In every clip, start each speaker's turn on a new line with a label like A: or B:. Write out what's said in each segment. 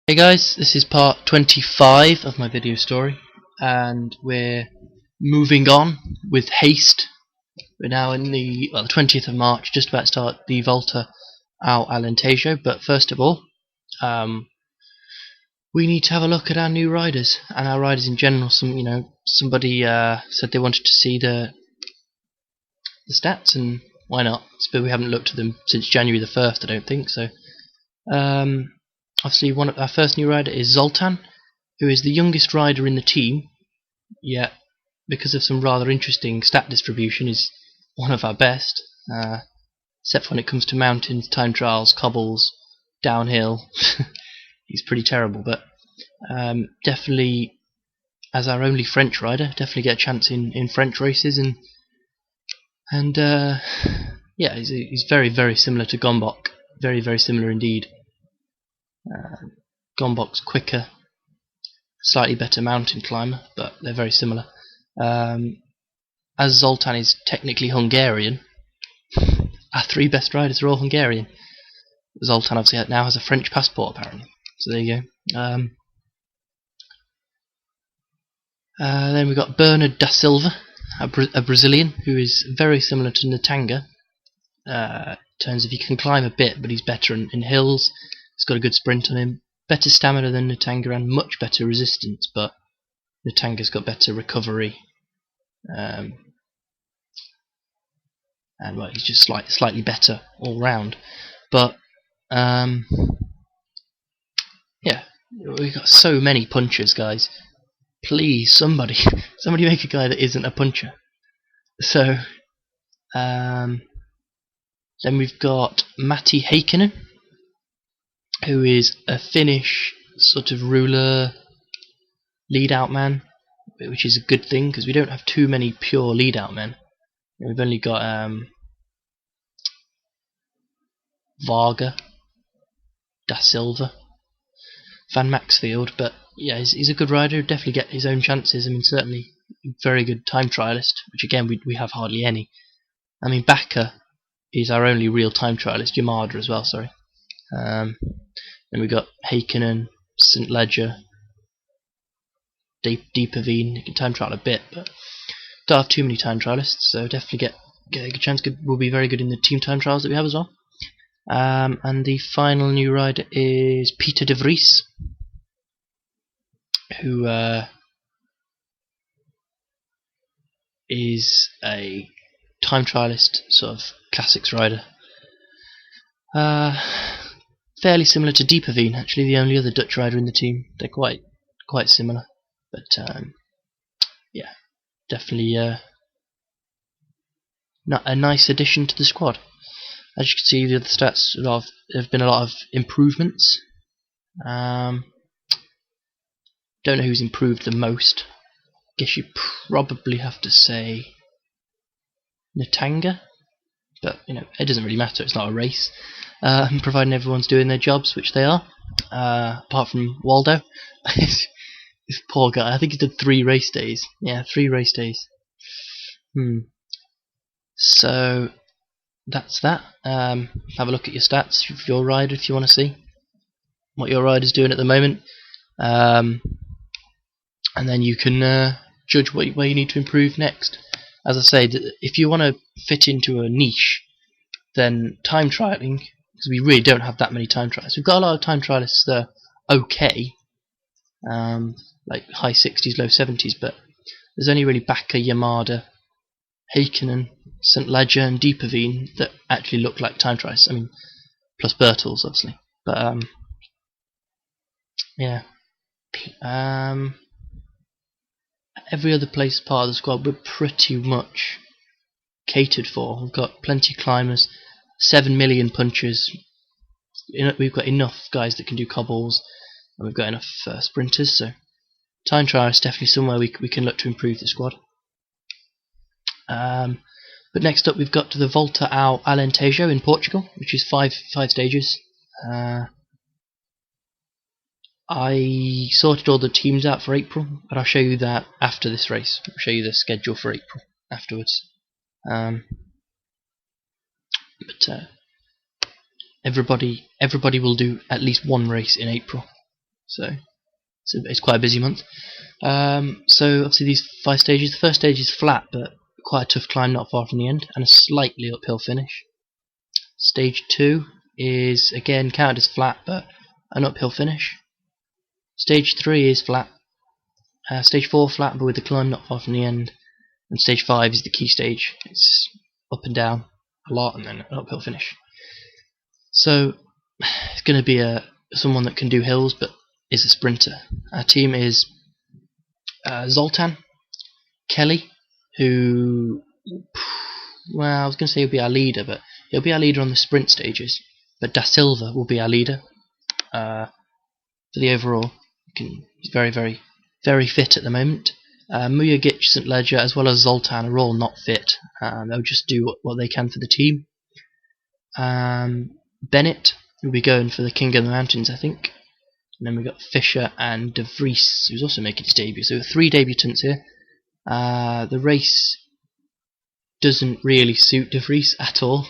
A: Hey guys, this is part 25 of my video story, and we're moving on with haste. We're now in the 20th of March, just about to start the Volta ao Alentejo, but first of all, we need to have a look at our new riders, and our riders in general. Somebody said they wanted to see the stats, and why not? But we haven't looked at them since January the 1st, I don't think, so. Obviously, our first new rider is Zoltan, who is the youngest rider in the team, yet because of some rather interesting stat distribution is one of our best, except when it comes to mountains, time trials, cobbles, downhill. He's pretty terrible, but definitely, as our only French rider, definitely get a chance in French races, and yeah, he's very, very similar to Gombok, very, very similar indeed. Gombok's quicker, slightly better mountain climber, but they're very similar. As Zoltan is technically Hungarian, our three best riders are all Hungarian. Zoltan obviously now has a French passport, apparently. So there you go. Then we've got Bernard da Silva, a Brazilian, who is very similar to Natanga. In terms of he can climb a bit, but he's better in hills. He's got a good sprint on him, better stamina than Natanga and much better resistance, but Natanga's got better recovery, and well, he's just slightly better all round. But yeah, we've got so many punchers, guys. Please, somebody make a guy that isn't a puncher. So then we've got Matti Heikkinen, who is a Finnish sort of ruler lead-out man, which is a good thing because we don't have too many pure lead-out men. We've only got Varga, Da Silva, Van Maxfield, but yeah, he's a good rider. He'll definitely get his own chances. I mean, certainly a very good time trialist, which again we have hardly any. I mean, Bakker is our only real time trialist. Yamada as well, sorry. Then we've got Heikkinen, St. Ledger, Deeperveen. You can time trial a bit, but don't have too many time trialists, so definitely get a good chance. Will be very good in the team time trials that we have as well. And the final new rider is Peter de Vries, who is a time trialist, sort of classics rider. Fairly similar to Deeperveen, actually, the only other Dutch rider in the team. They're quite similar, but yeah, definitely a nice addition to the squad. As you can see, the other stats there have been a lot of improvements. Don't know who's improved the most. Guess you probably have to say Natanga, but it doesn't really matter. It's not a race. Providing everyone's doing their jobs, which they are, apart from Waldo. This poor guy, I think he did 3 race days. Yeah, 3 race days. So that's that. Have a look at your stats of your rider if you want to see what your rider's doing at the moment, and then you can judge where you need to improve next. As I say, if you want to fit into a niche, then time trialing, because we really don't have that many time trials. We've got a lot of time trialists that are okay, like high 60s, low 70s, but there's only really Bakker, Yamada, Heikkinen, St. Ledger and Deeperveen that actually look like time trials. I mean, plus Bertels, obviously. But yeah. Every other place part of the squad we're pretty much catered for. We've got plenty of climbers, 7 million punchers. We've got enough guys that can do cobbles, and we've got enough sprinters. So time trial is definitely somewhere we can look to improve the squad. But next up, we've got to the Volta ao Alentejo in Portugal, which is five stages. I sorted all the teams out for April, but I'll show you that after this race. I'll show you the schedule for April afterwards. But everybody will do at least one race in April. So it's quite a busy month. So obviously these 5 stages. The first stage is flat, but quite a tough climb not far from the end, and a slightly uphill finish. Stage 2 is again counted as flat, but an uphill finish. Stage 3 is flat. Stage 4 flat, but with the climb not far from the end. And stage 5 is the key stage. It's up and down a lot, and then an uphill finish. So it's going to be someone that can do hills, but is a sprinter. Our team is Zoltan, Kelly, who, well, I was going to say he'll be our leader, but he'll be our leader on the sprint stages. But Da Silva will be our leader for the overall. He's very, very, very fit at the moment. Mujagic, St. Ledger, as well as Zoltan are all not fit. They'll just do what they can for the team. Bennett will be going for the King of the Mountains, I think. And then we've got Fisher and De Vries, who's also making his debut. So 3 debutants here. The race doesn't really suit De Vries at all,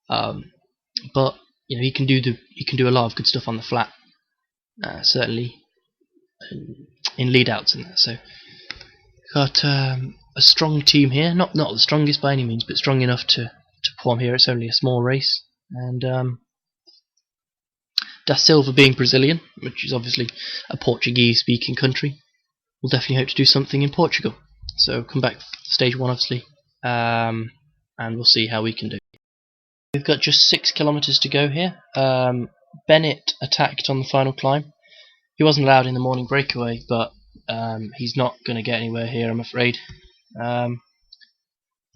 A: but you know he can do a lot of good stuff on the flat, certainly in lead outs and that. So got a strong team here, not the strongest by any means, but strong enough to perform here. It's only a small race, and Da Silva, being Brazilian, which is obviously a Portuguese-speaking country, will definitely hope to do something in Portugal. So come back to stage 1, obviously, and we'll see how we can do. We've got just 6 kilometers to go here. Bennett attacked on the final climb. He wasn't allowed in the morning breakaway, but he's not going to get anywhere here, I'm afraid.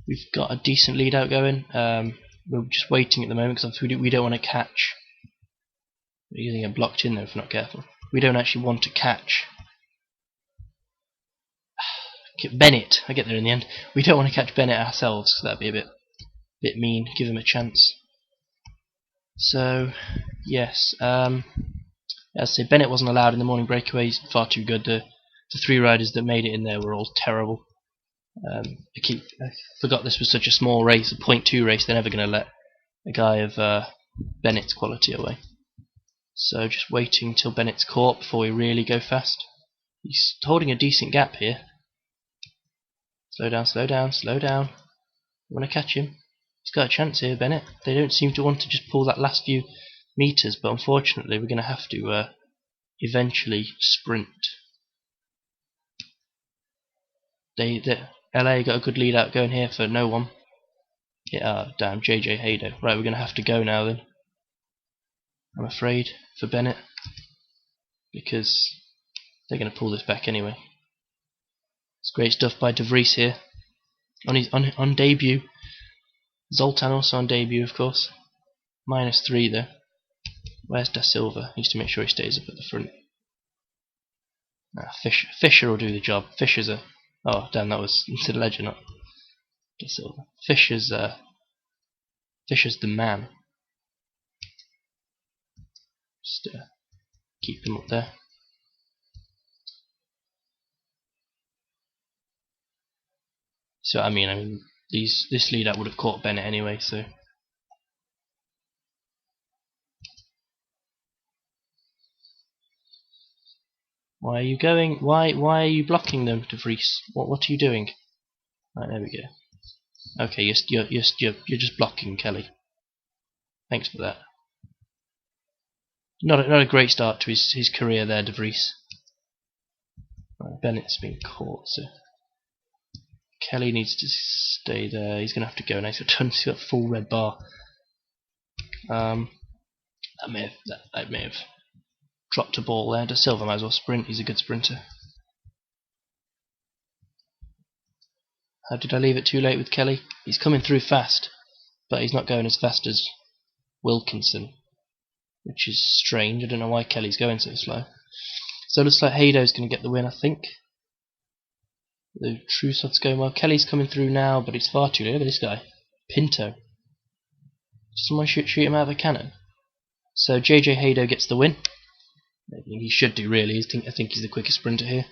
A: We've got a decent lead out going. We're just waiting at the moment because we don't want to catch. We're going to get blocked in there if we're not careful. We don't actually want to catch Bennett. I get there in the end. We don't want to catch Bennett ourselves, because that'd be a bit mean. Give him a chance. So yes, as I say, Bennett wasn't allowed in the morning breakaway. He's far too good. The 3 riders that made it in there were all terrible. I forgot this was such a small race, a 0.2 race. They're never going to let a guy of Bennett's quality away. So just waiting till Bennett's caught before we really go fast. He's holding a decent gap here. Slow down, slow down, slow down. You want to catch him? He's got a chance here, Bennett. They don't seem to want to just pull that last few meters, but unfortunately we're going to have to eventually sprint. LA got a good lead out going here for no one. Yeah, damn, JJ Haydo. Right, we're going to have to go now then, I'm afraid, for Bennett, because they're going to pull this back anyway. It's great stuff by De Vries here on debut. Zoltan also on debut, of course. -3 though. Where's Da Silva? Needs to make sure he stays up at the front. Fisher will do the job. Fisher's a... Oh damn, that was into the ledger, not Da Silva. Fisher's the man. Just keep him up there. So I mean, this lead out would have caught Bennett anyway. So why are you going? Why are you blocking them, De Vries? What are you doing? Right, there we go. Okay, you're just blocking Kelly. Thanks for that. Not a great start to his career there, De Vries. Right, Bennett's been caught, so Kelly needs to stay there. He's going to have to go now. He's got a full red bar. That may have dropped a ball there. Da Silva might as well sprint. He's a good sprinter. How did I leave it too late with Kelly? He's coming through fast, but he's not going as fast as Wilkinson, which is strange. I don't know why Kelly's going so slow. So it looks like Haydo's going to get the win, I think. The true shot's going well. Kelly's coming through now, but he's far too late. Look at this guy, Pinto. Someone shoot him out of a cannon. So JJ Haydo gets the win. I mean, he should do, really. I think he's the quickest sprinter here.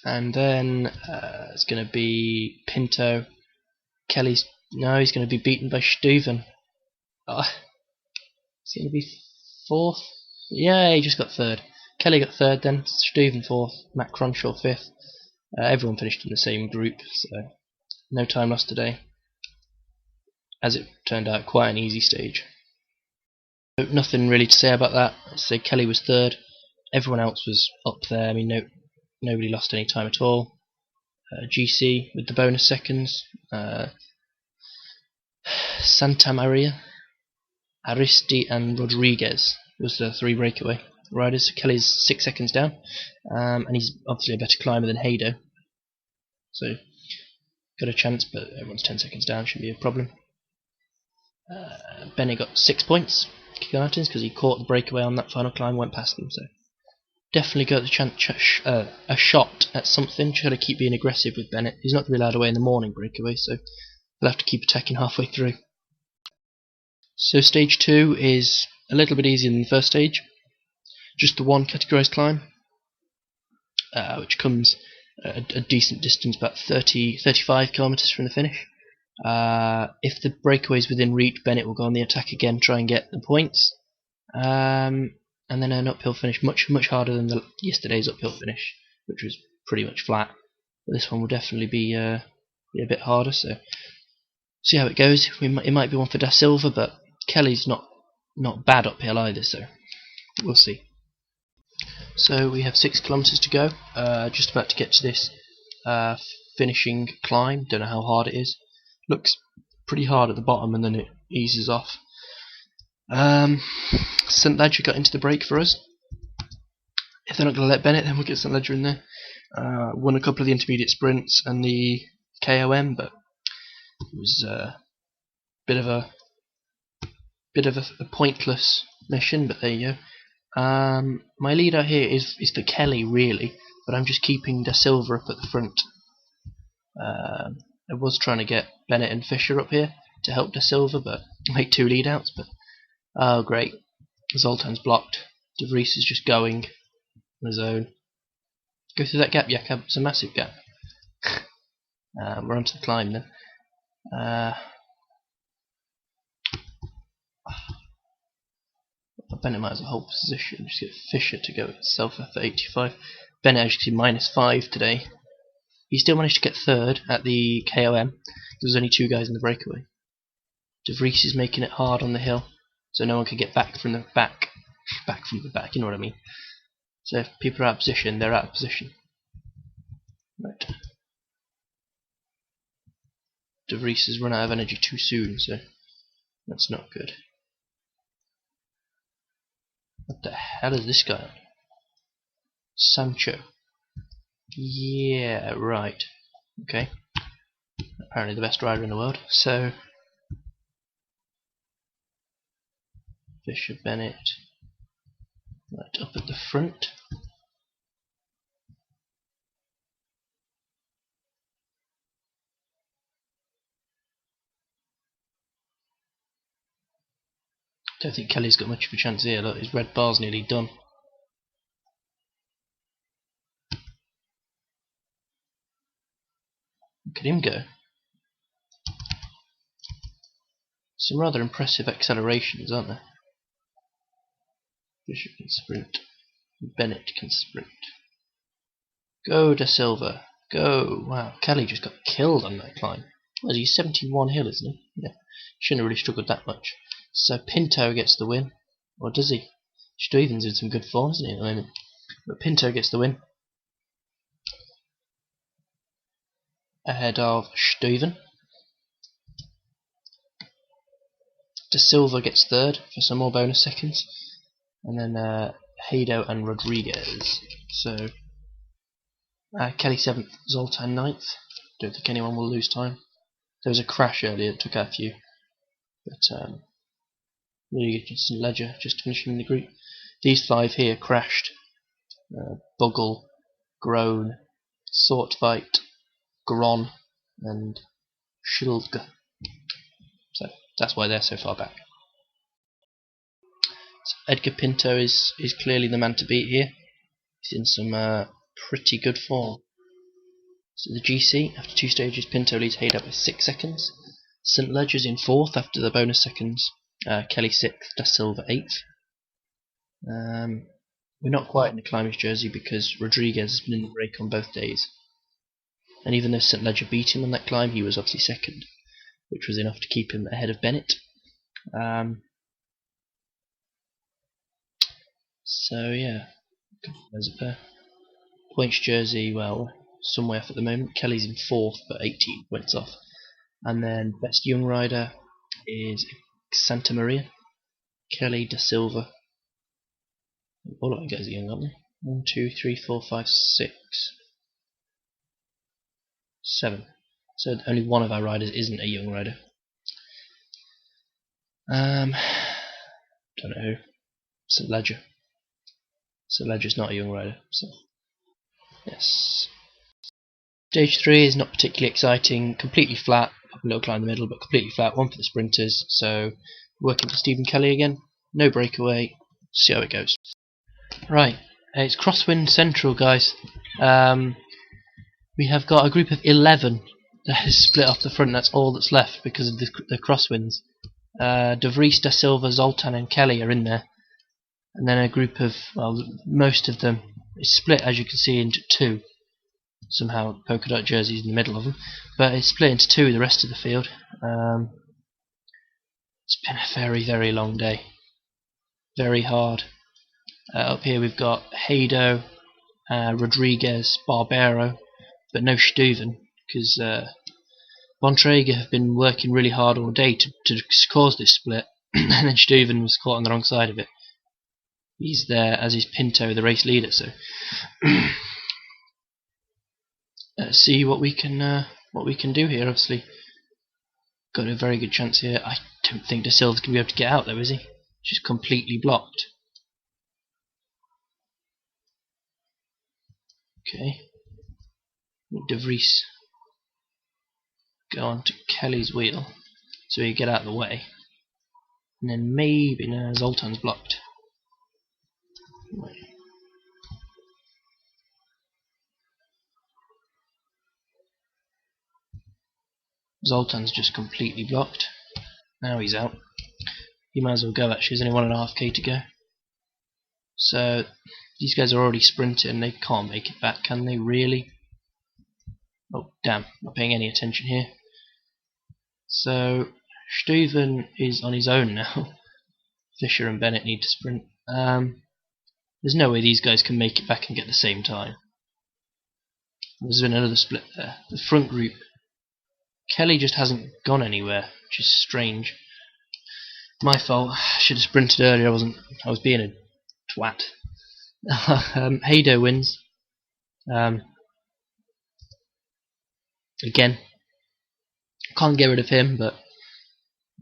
A: And then it's going to be Pinto. He's going to be beaten by Stuyven. Oh, it's going to be fourth. Yeah, he just got third. Kelly got third then, Stephen fourth, Matt Cronshaw fifth. Everyone finished in the same group, so no time lost today. As it turned out, quite an easy stage. So nothing really to say about that. I'd say Kelly was third. Everyone else was up there. I mean, nobody lost any time at all. GC with the bonus seconds. Santa Maria, Aristi and Rodriguez was the 3 breakaway riders. So Kelly's 6 seconds down, and he's obviously a better climber than Haydo, so got a chance, but everyone's 10 seconds down, shouldn't be a problem. Bennett got 6 points, because he caught the breakaway on that final climb, went past them, so definitely got the chance, a shot at something. Just got to keep being aggressive with Bennett. He's not going to be allowed away in the morning breakaway, so we'll have to keep attacking halfway through. So stage 2 is a little bit easier than the first stage. Just the one categorised climb, which comes a decent distance, about 35 kilometres from the finish. If the breakaway is within reach, Bennett will go on the attack again, try and get the points. And then an uphill finish, much harder than yesterday's uphill finish, which was pretty much flat. But this one will definitely be a bit harder, so see how it goes. It might be one for Da Silva, but Kelly's not bad uphill either, so we'll see. So we have 6 kilometres to go. Just about to get to this finishing climb. Don't know how hard it is. Looks pretty hard at the bottom, and then it eases off. St Ledger got into the break for us. If they're not going to let Bennett, then we'll get St Ledger in there. Won a couple of the intermediate sprints and the KOM, but it was a bit of a pointless mission. But there you go. My leader here is for Kelly, really, but I'm just keeping Da Silva up at the front. I was trying to get Bennett and Fisher up here to help Da Silva, but make 2 lead outs. But oh great, Zoltan's blocked. De Vries is just going on his own. Go through that gap, Jakob. It's a massive gap. We're onto the climb then. Bennett might as well hold position. Just get Fisher to go itself at 85. Bennett, as you can see, -5 today. He still managed to get third at the KOM. There was only 2 guys in the breakaway. De Vries is making it hard on the hill, so no one can get back from the back. Back from the back, you know what I mean. So if people are out of position, they're out of position. Right. De Vries has run out of energy too soon, so that's not good. What the hell is this guy on? Sancho. Yeah, right. Okay. Apparently the best rider in the world. So Fisher, Bennett, right up at the front. Don't think Kelly's got much of a chance here. Look, his red bar's nearly done. Look at him go. Some rather impressive accelerations, aren't there? Fisher can sprint. Bennett can sprint. Go Da Silva. Go. Wow, Kelly just got killed on that climb. Well, he's 71 hill, isn't he? Yeah. Shouldn't have really struggled that much. So Pinto gets the win. Or does he? Stuyven's in some good form, isn't he, at the moment? But Pinto gets the win. Ahead of Stuyven. Da Silva gets third for some more bonus seconds. And then Haydo and Rodriguez. So Kelly 7th, Zoltan 9th. Don't think anyone will lose time. There was a crash earlier that took out a few. But really good St Ledger just finishing in the group. These 5 here crashed. Buggle, Groan, Sortfight, Gron, and Schilge. So that's why they're so far back. So Edgar Pinto is clearly the man to beat here. He's in some pretty good form. So the GC, after 2 stages, Pinto leads Haydo by 6 seconds. St Ledger's in 4th after the bonus seconds. Kelly 6th, Da Silva 8th. We're not quite in the climbers jersey because Rodriguez has been in the break on both days. And even though St. Ledger beat him on that climb, he was obviously second, which was enough to keep him ahead of Bennett. So yeah, there's a pair. Points jersey, well, somewhere for the moment. Kelly's in 4th, but 18 points off. And then best young rider is Santa Maria. Kelly, Da Silva. All of the guys are young, aren't they? 1, 2, 3, 4, 5, 6, 7. So only one of our riders isn't a young rider. Don't know who. St. Ledger. St. Ledger's not a young rider, so yes. Stage 3 is not particularly exciting. Completely flat. A little climb in the middle, but completely flat. One for the sprinters. So working for Stephen Kelly again. No breakaway. See how it goes. Right, it's Crosswind Central, guys. We have got a group of 11 that is split off the front. That's all that's left because of the crosswinds. De Vries, Da Silva, Zoltan and Kelly are in there. And then a group of, well, most of them is split, as you can see, into 2. Somehow polka dot jerseys in the middle of them. But it's split into 2, the rest of the field. It's been a very, very long day. Very hard. Up here we've got Haydo, Rodriguez, Barbero, but no Stuyven, because Bontrager have been working really hard all day to cause this split, and then Stuyven was caught on the wrong side of it. He's there as is Pinto, the race leader, so let's see what we can do here. Obviously, got a very good chance here. I don't think Da Silva's gonna be able to get out though, is he? She's completely blocked. Okay. De Vries go on to Kelly's wheel so he get out of the way. And then maybe no, Zoltan's blocked. Zoltan's just completely blocked. Now he's out. He might as well go actually, there's only 1.5k to go. So these guys are already sprinting, they can't make it back, can they really? Oh damn, not paying any attention here. So Stuyven is on his own now. Fisher and Bennett need to sprint. There's no way these guys can make it back and get the same time. There's been another split there. The front group, Kelly just hasn't gone anywhere, which is strange. My fault. I should have sprinted earlier. I was being a twat. Haydo wins. Again, can't get rid of him, but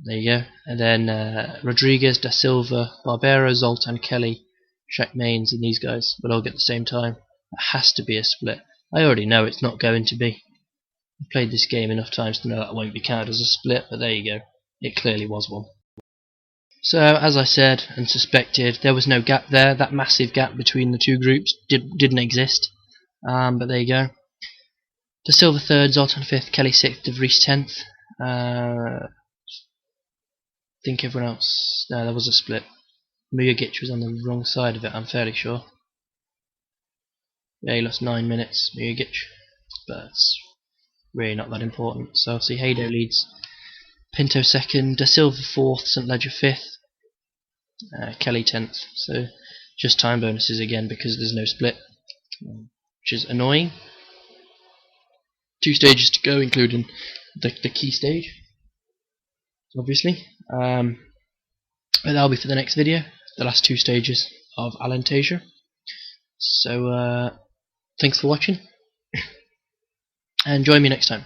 A: there you go. And then Rodriguez, Da Silva, Barbero, Zoltan, Kelly, Shaq Mains, and these guys will all get the same time. It has to be a split. I already know it's not going to be. I've played this game enough times to know that won't be counted as a split, but there you go. It clearly was one. So, as I said and suspected, there was no gap there. That massive gap between the two groups didn't exist. But there you go. Da Silva 3rd, Zoltan 5th, Kelly 6th, De Vries 10th. I think everyone else... No, there was a split. Mujagic was on the wrong side of it, I'm fairly sure. Yeah, he lost 9 minutes, Mujagic. But it's really not that important. So I'll see Haydo leads. Pinto 2nd, Da Silva 4th, St. Ledger 5th, Kelly 10th. So just time bonuses again because there's no split, which is annoying. 2 stages to go, including the key stage, obviously. But that'll be for the next video, the last 2 stages of Alentejo. So thanks for watching, and join me next time.